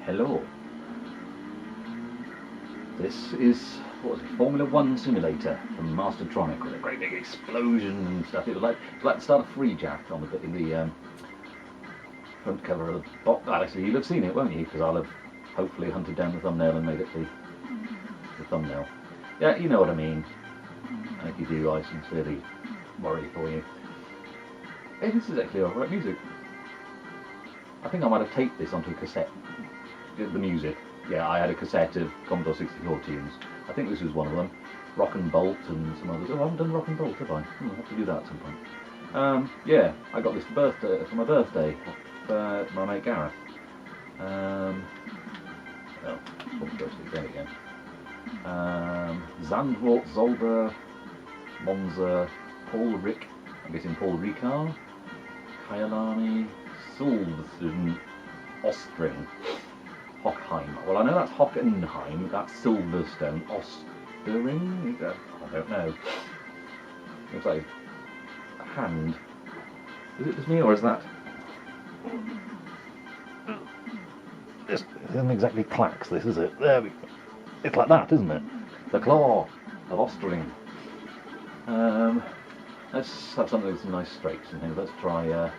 Hello. This is, what was it, Formula 1 simulator from Mastertronic with a great big explosion and stuff. It was like the start of Free Jack on the front cover of the box. Actually, you'll have seen it, won't you? Because I'll have hopefully hunted down the thumbnail and made it the thumbnail. Yeah, you know what I mean. And if you do, I sincerely worry for you. Hey, this is actually alright music. I think I might have taped this onto a cassette. The music. Yeah, I had a cassette of Commodore 64 tunes. I think this was one of them. Rock and Bolt and some others. Oh, I haven't done Rock and Bolt, have I? I'll have to do that at some point. Yeah, I got this for my birthday off my mate Gareth. Oh, there we go. Zandvoort, Zolder, Monza, Paul Rick, I'm guessing Paul Ricard, Kyalani, Sulvsund, Ostring, Hockheim. Well, I know that's Hockenheim, that's Silverstone, Ostering? I don't know. Looks like a hand. Is it just me, or is that? This isn't exactly clacks, this, is it? There we go. It's like that, isn't it? The claw of Ostring. Let's have something with some nice straights and things. Let's try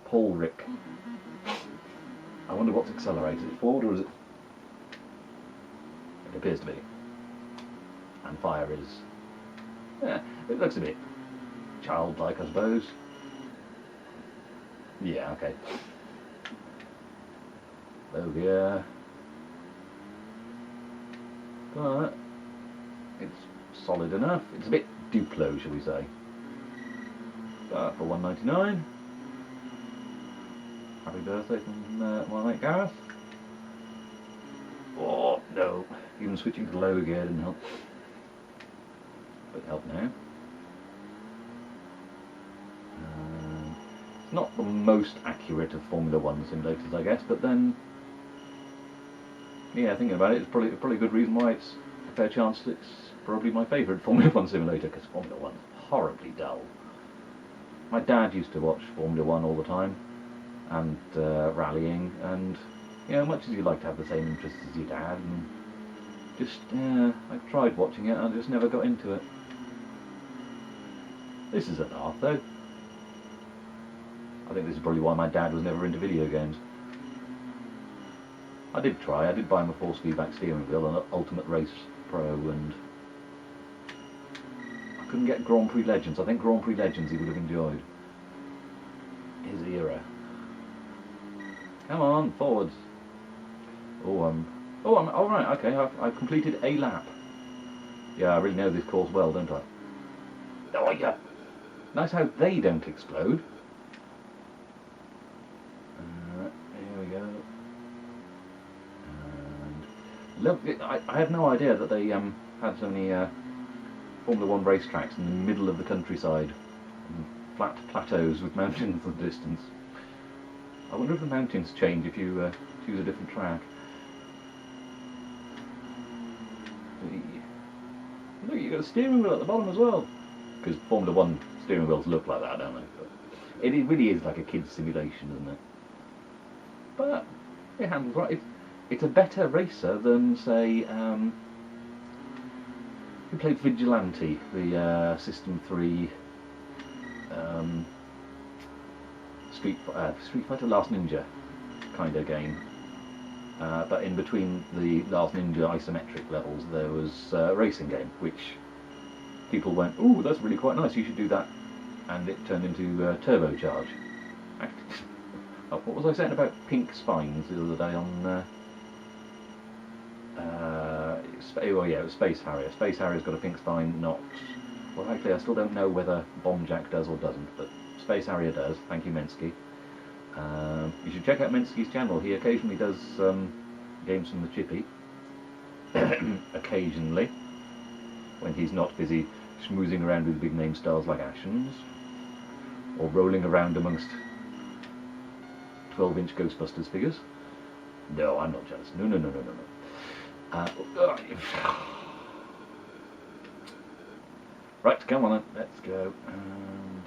Paul Rick. I wonder what's accelerated. Is it forward or is it? It appears to be. And fire is. Yeah, it looks a bit childlike, I suppose. Yeah, okay. Oh yeah. But it's solid enough. It's a bit Duplo, shall we say. But for $1.99. Happy birthday from my mate Gareth. Oh no, even switching to the low gear didn't help. But it helped now. It's not the most accurate of Formula 1 simulators, I guess, but then, yeah, thinking about it, it's probably a good reason why it's a fair chance it's probably my favourite Formula 1 simulator, because Formula 1 is horribly dull. My dad used to watch Formula 1 all the time, and rallying, and you know, much as you like to have the same interests as your dad, and just I tried watching it and I just never got into it. This is a laugh though. I think this is probably why my dad was never into video games. I did buy him a 4-speedback steering wheel and an Ultimate Race Pro, and I couldn't get Grand Prix Legends. I think Grand Prix Legends he would have enjoyed. His era. Come on, forwards. I'm all right. Okay, I've completed a lap. Yeah, I really know this course well, don't I? Oh yeah. Nice how they don't explode. Here we go. And look, I had no idea that they had so many Formula 1 racetracks in the middle of the countryside, and flat plateaus with mountains in the distance. I wonder if the mountains change if you choose a different track. Look, you've got a steering wheel at the bottom as well. Because Formula 1 steering wheels look like that, don't they? But it really is like a kid's simulation, isn't it? But it handles right. It's a better racer than, say, who played Vigilante, the System 3 Street Fighter Last Ninja kind of game. But in between the Last Ninja isometric levels there was a racing game, which people went, ooh, that's really quite nice, you should do that. And it turned into Turbocharge. What was I saying about pink spines the other day on... oh yeah, it was Space Harrier. Space Harrier's got a pink spine, not... Well, actually, I still don't know whether Bomb Jack does or doesn't, but Space Harrier does. Thank you, Mensky. You should check out Mensky's channel. He occasionally does games from the chippy. Occasionally. When he's not busy schmoozing around with big name stars like Ashens. Or rolling around amongst 12-inch Ghostbusters figures. No, I'm not jealous. No. Right, come on then. Let's go. And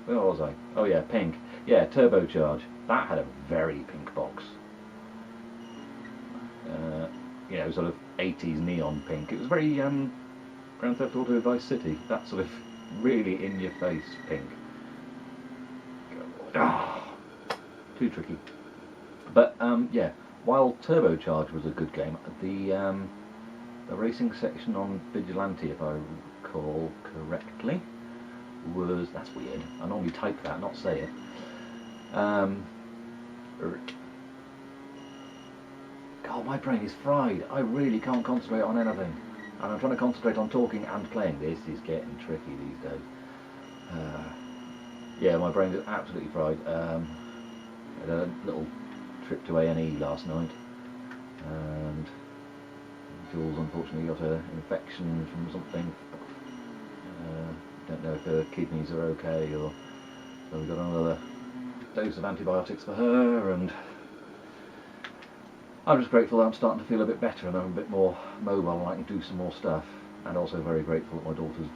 where was I? Oh yeah, pink. Yeah, Turbocharge. That had a very pink box. you know, sort of 80s neon pink. It was very Grand Theft Auto Vice City, that sort of really in-your-face pink. Too tricky. But yeah, while Turbocharge was a good game, the racing section on Vigilante, if I recall correctly, was, that's weird, I normally type that, not say it. God, my brain is fried. I really can't concentrate on anything. And I'm trying to concentrate on talking and playing. This is getting tricky these days. Yeah, my brain is absolutely fried. Had a little trip to A&E last night, and Jules unfortunately got an infection from something. Don't know if her kidneys are okay, or so we got another dose of antibiotics for her, and I'm just grateful that I'm starting to feel a bit better and I'm a bit more mobile and I can do some more stuff, and also very grateful that my daughter's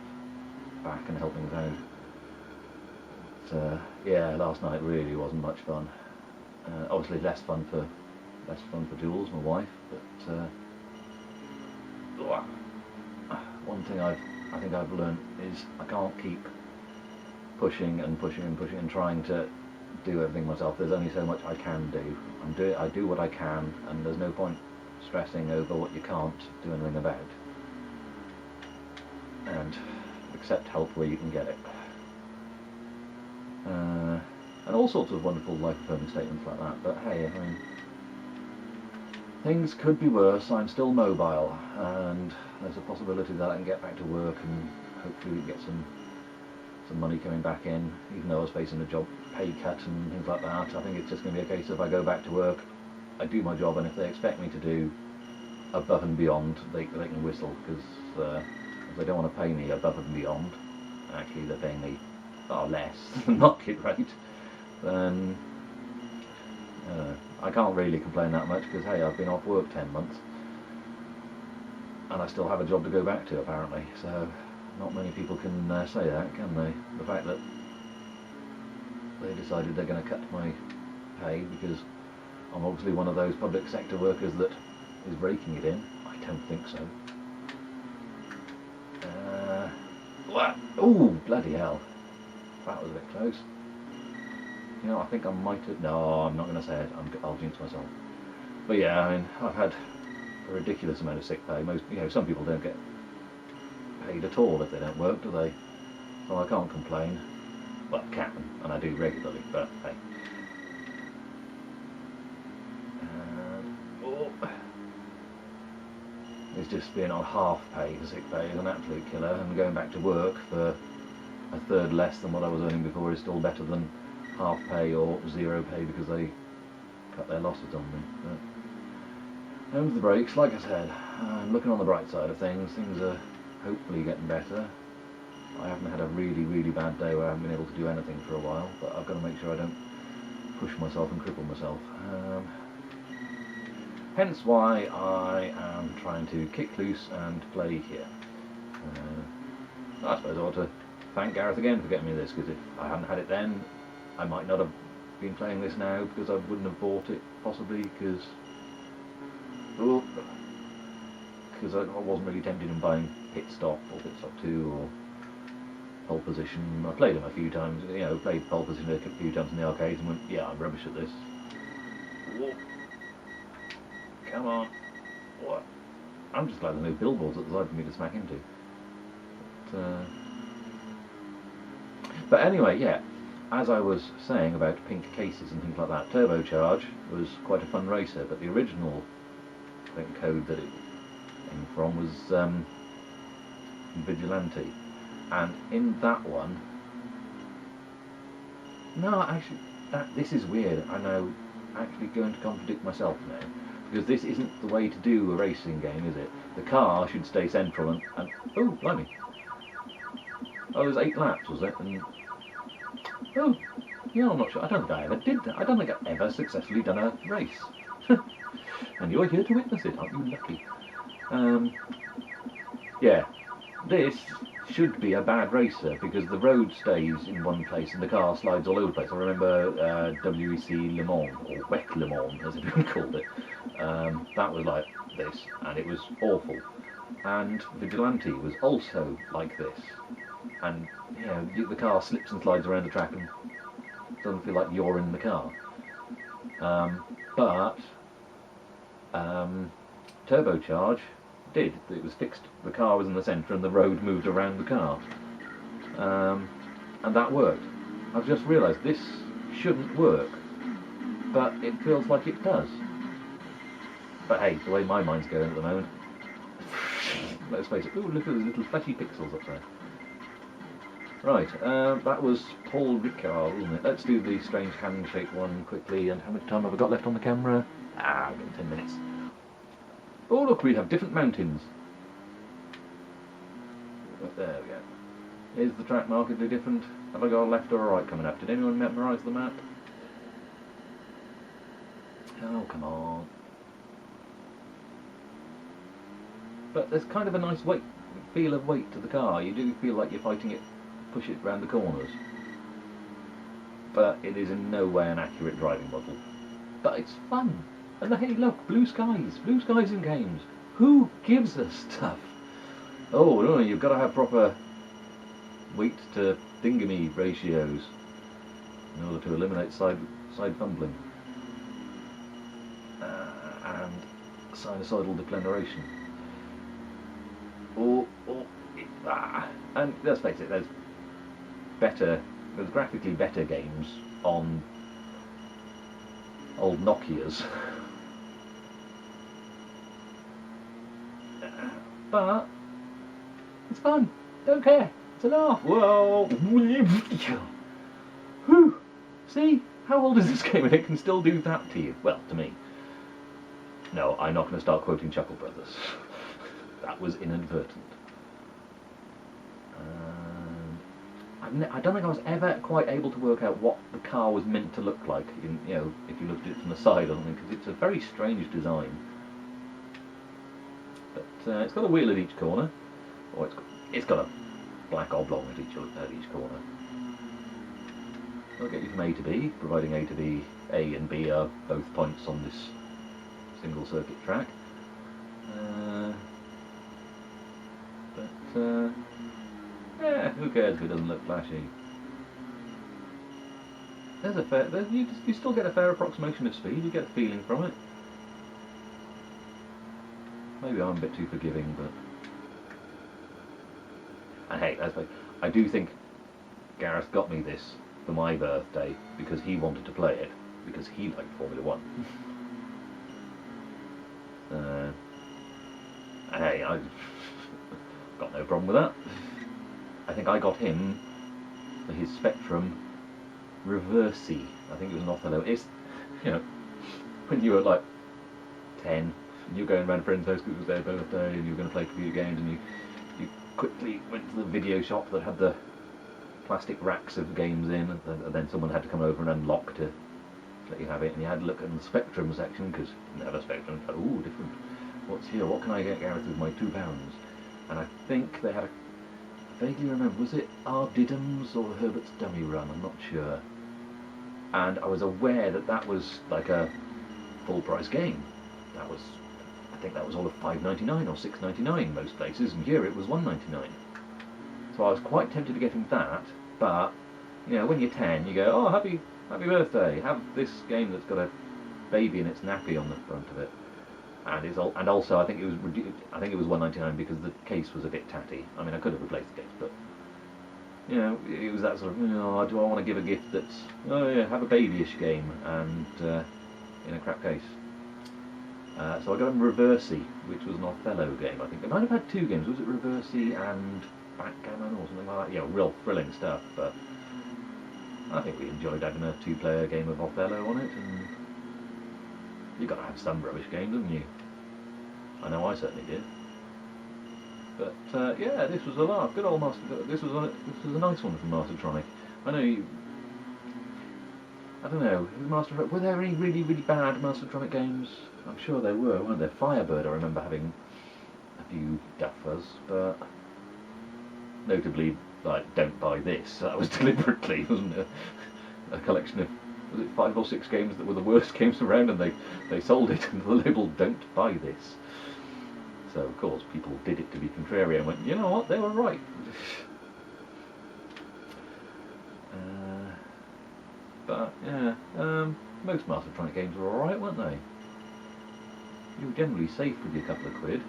back and helping us out. But, yeah, last night really wasn't much fun. Obviously less fun for Jules, my wife, but one thing I think I've learned is I can't keep pushing and trying to do everything myself. There's only so much I can do. I do what I can, and there's no point stressing over what you can't do anything about. And accept help where you can get it. And all sorts of wonderful life-affirming statements like that. But hey, I mean, things could be worse. I'm still mobile, and there's a possibility that I can get back to work and hopefully get some money coming back in, even though I was facing a job pay cut and things like that. I think it's just going to be a case of I go back to work, I do my job, and if they expect me to do above and beyond, they can whistle, because if they don't want to pay me above and beyond, actually they're paying me far less than market rate, then I can't really complain that much, because hey, I've been off work 10 months and I still have a job to go back to apparently, so not many people can say that, can they? The fact that they decided they're going to cut my pay because I'm obviously one of those public sector workers that is raking it in, I don't think so. What? Oh, bloody hell. That was a bit close. You know, I think I might have... No, I'm not going to say it. I'll jinx myself. But yeah, I mean, I've had a ridiculous amount of sick pay. Most, you know, some people don't get paid at all if they don't work, do they? So I can't complain. Well, I can, and I do regularly, but hey. It's just being on half pay for sick pay is an absolute killer, and going back to work for a third less than what I was earning before is still better than half pay or zero pay because they cut their losses on me. But home to the brakes, like I said, I'm looking on the bright side of things. Things are hopefully getting better. I haven't had a really, really bad day where I haven't been able to do anything for a while, but I've got to make sure I don't push myself and cripple myself. Hence why I am trying to kick loose and play here. I suppose I ought to thank Gareth again for getting me this, because if I hadn't had it then, I might not have been playing this now, because I wouldn't have bought it, possibly, because I wasn't really tempted in buying Pit Stop or Pit Stop 2 or Pole Position. I played them a few times, you know, played Pole Position a few times in the arcades and went, yeah, I'm rubbish at this. Whoa. Come on. What? I'm just glad there's no billboards at the side for me to smack into. But anyway, yeah, as I was saying about pink cases and things like that, Turbocharge was quite a fun racer, but the original, I think, code that it came from was Vigilante. And in that one, no, actually, this is weird. I know, actually going to contradict myself now. Because this isn't the way to do a racing game, is it? The car should stay central and oh, blimey. Oh, there's 8 laps, was it? And, oh, yeah, I'm not sure. I don't think I ever did that. I don't think I've ever successfully done a race. And you're here to witness it, aren't you lucky? Yeah, this should be a bad racer because the road stays in one place and the car slides all over the place. I remember WEC Le Mans, or WEC Le Mans as everyone called it. That was like this, and it was awful. And Vigilante was also like this, and you know, the car slips and slides around the track and doesn't feel like you're in the car. But Turbocharge did. It was fixed. The car was in the centre, and the road moved around the car, and that worked. I've just realised this shouldn't work, but it feels like it does. But hey, the way my mind's going at the moment, let's face it. Ooh, look at those little fleshy pixels up there. Right, that was Paul Ricard, wasn't it? Let's do the strange handshake one quickly. And how much time have I got left on the camera? I've got 10 minutes. Oh look, we have different mountains. There we go. Is the track markedly different? Have I got a left or a right coming up? Did anyone memorise the map? Oh, come on. But there's kind of a nice feel of weight to the car. You do feel like you're fighting it, push it round the corners. But it is in no way an accurate driving model. But it's fun. And hey, look, blue skies in games. Who gives a stuff? Oh no, you've got to have proper weight to thingamy ratios in order to eliminate side fumbling and sinusoidal declination. And let's face it, there's graphically better games on old Nokias. But it's fun. Don't care. It's a laugh. Whoa! Whew. See? How old is this game and it can still do that to you? Well, to me. No, I'm not going to start quoting Chuckle Brothers. That was inadvertent. I don't think I was ever quite able to work out what the car was meant to look like, you know, if you looked at it from the side or something, because it's a very strange design. But it's got a wheel at each corner. Or it's got a black oblong at each corner. It'll get you from A to B, providing A and B are both points on this single circuit track. Yeah, who cares if it doesn't look flashy? You still get a fair approximation of speed. You get a feeling from it. Maybe I'm a bit too forgiving, but and hey, I do think Gareth got me this for my birthday because he wanted to play it because he liked Formula One. And hey, I've got no problem with that. I think I got him for his Spectrum Reversey. I think it was an Othello. It's, you know, when you were like 10, and you were going around a friend's house because it was their birthday, and you were going to play computer games, and you quickly went to the video shop that had the plastic racks of games in, and then someone had to come over and unlock to let you have it, and you had to look in the Spectrum section because you didn't have a Spectrum. Like, ooh, different. What's here? What can I get Gareth with my £2? And I think they had I vaguely remember, was it R. Didham's or Herbert's Dummy Run? I'm not sure. And I was aware that was like a full price game. I think that was all of $5.99 or $6.99 most places, and here it was $1.99. So I was quite tempted to get him that, but you know, when you're 10, you go, oh, happy birthday, have this game that's got a baby in its nappy on the front of it. And also I think it was $1.99 because the case was a bit tatty. I mean, I could have replaced the case, but you know, it was that sort of, you know, do I want to give a gift that's, oh yeah, have a babyish game and in a crap case. So I got him Reversey, which was an Othello game. I think they might have had two games. Was it Reversey and Backgammon or something like that? Yeah, real thrilling stuff. But I think we enjoyed having a two-player game of Othello on it, and you've got to have some rubbish games, haven't you? I know I certainly did. But yeah, this was a laugh. Good old Master. This was a nice one from Mastertronic. I know I don't know. Were there any really bad Mastertronic games? I'm sure there were. Weren't there? Firebird, I remember having a few duffers, but notably, like, Don't Buy This. That was deliberately, wasn't it? A collection of was it 5 or 6 games that were the worst games around, and they sold it under the label "Don't buy this." So of course people did it to be contrarian and went, you know what, they were right. But yeah, most Mastertronic games were alright, weren't they? You were generally safe with your couple of quid.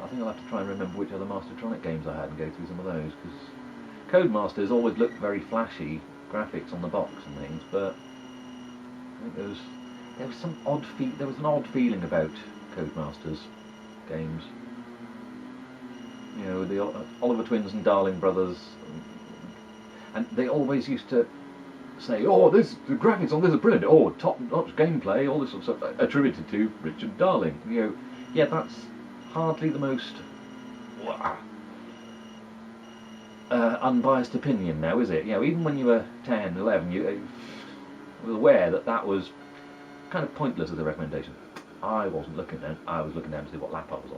I think I'll have to try and remember which other Mastertronic games I had and go through some of those, because Codemasters always looked very flashy graphics on the box and things, but I think there was an odd feeling about Codemasters games. You know, the Oliver Twins and Darling Brothers, and they always used to say, "Oh, the graphics on this are brilliant. Oh, top-notch gameplay." All this sort of stuff attributed to Richard Darling. You know, yeah, that's hardly the most unbiased opinion now, is it? You know, even when you were 10, 11, you were aware that was kind of pointless as a recommendation. I wasn't looking then. I was looking down to see what lap I was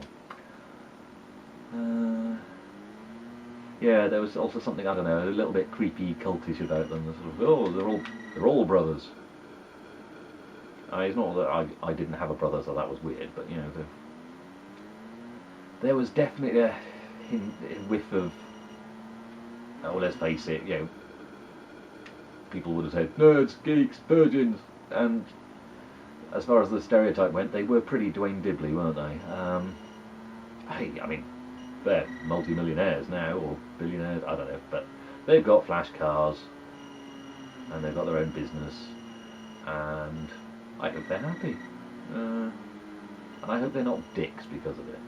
on. Yeah, there was also something, I don't know, a little bit creepy, cultish about them. Sort of, oh, they're all brothers. It's not that I didn't have a brother, so that was weird, but you know, there was definitely a whiff of, oh, let's face it, you know, people would have said nerds, geeks, virgins, and as far as the stereotype went, they were pretty Dwayne Dibley, weren't they? Hey, I mean, they're multi-millionaires now, or billionaires, I don't know, but they've got flash cars, and they've got their own business, and I hope they're happy. And I hope they're not dicks because of it.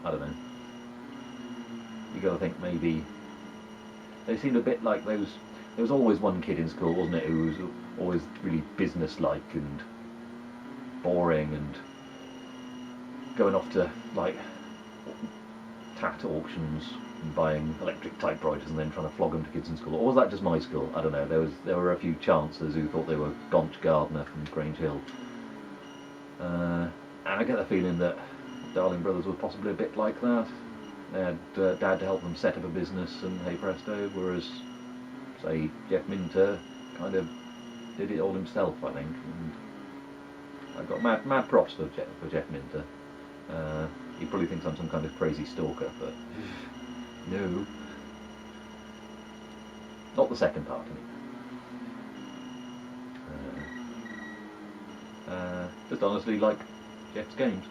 I don't know. You gotta think maybe they seemed a bit like those. There was always one kid in school, wasn't it, who was always really business-like and boring and going off to like tat auctions and buying electric typewriters and then trying to flog them to kids in school. Or was that just my school? I don't know. There were a few chancellors who thought they were Gonch Gardner from Grange Hill. And I get the feeling that Darling Brothers were possibly a bit like that. They had Dad to help them set up a business, and hey presto, whereas, say, Jeff Minter kind of did it all himself, I think. And I got mad props for Jeff Minter. He probably thinks I'm some kind of crazy stalker, but no. Not the second part, anyway. Just honestly like Jeff's games.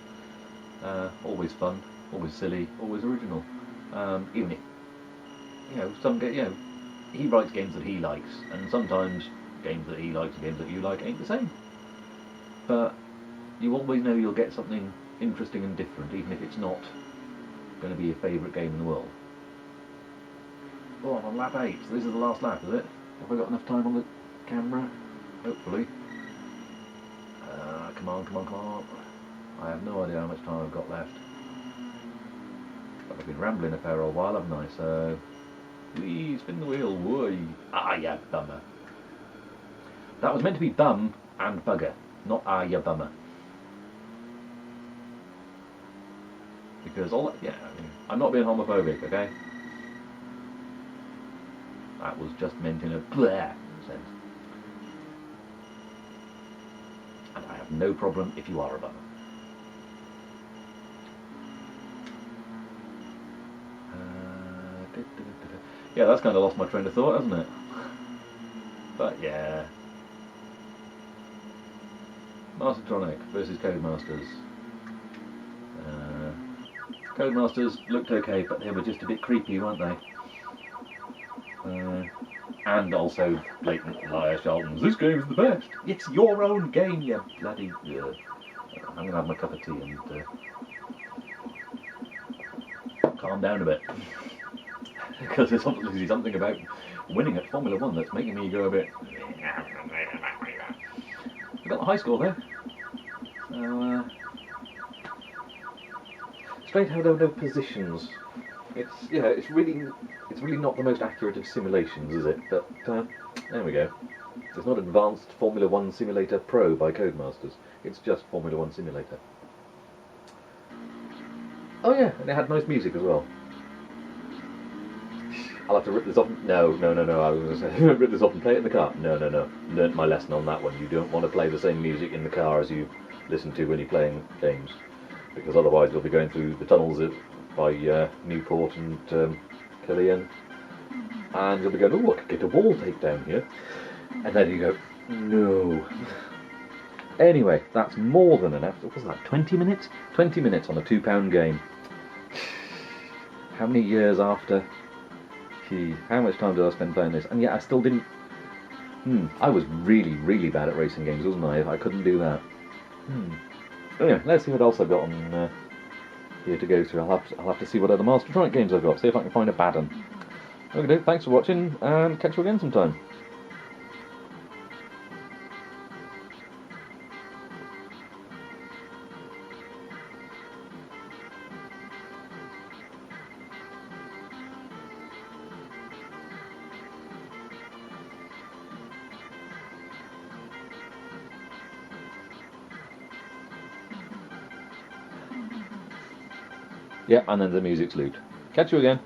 Always fun, always silly, always original. Even if, he writes games that he likes, and sometimes games that he likes and games that you like ain't the same. But you always know you'll get something interesting and different, even if it's not going to be your favourite game in the world. Oh, I'm on lap 8, so this is the last lap, is it? Have I got enough time on the camera? Hopefully. Come on. I have no idea how much time I've got left. But I've been rambling a fair old while, haven't I? So, please spin the wheel, whey. Ah, ya bummer. That was meant to be bum and bugger, not ah, ya bummer. Because I'm not being homophobic, okay? That was just meant in a bleh sense. And I have no problem if you are a bummer. Yeah, that's kind of lost my train of thought, hasn't it? But yeah. Mastertronic versus Codemasters. Codemasters looked okay, but they were just a bit creepy, weren't they? And also blatant liar charlatans. This game's the best. It's your own game, you bloody. I'm gonna have my cup of tea and calm down a bit, because there's obviously something about winning at Formula 1 that's making me go a bit. We got the high score there. Strange how there were no positions. It's really not the most accurate of simulations, is it? But there we go. It's not Advanced Formula 1 Simulator Pro by Codemasters. It's just Formula 1 Simulator. Oh yeah, and it had nice music as well. I'll have to rip this off. No. I was going to say, rip this off and play it in the car. No. Learnt my lesson on that one. You don't want to play the same music in the car as you listen to when you're playing games, because otherwise you'll be going through the tunnels by Newport and Killian, and you'll be going, oh, I could get a wall takedown here, and then you go, no. Anyway, that's more than enough. What was that, 20 minutes? 20 minutes on a £2 game. How many years after? Gee, how much time did I spend playing this? And yet I still didn't... I was really, really bad at racing games, wasn't I? I couldn't do that. Anyway, let's see what else I've got on here to go through. I'll have to see what other Mastertronic games I've got, see if I can find a bad one. Okay, thanks for watching, and catch you again sometime. Yeah, and then the music's looped. Catch you again.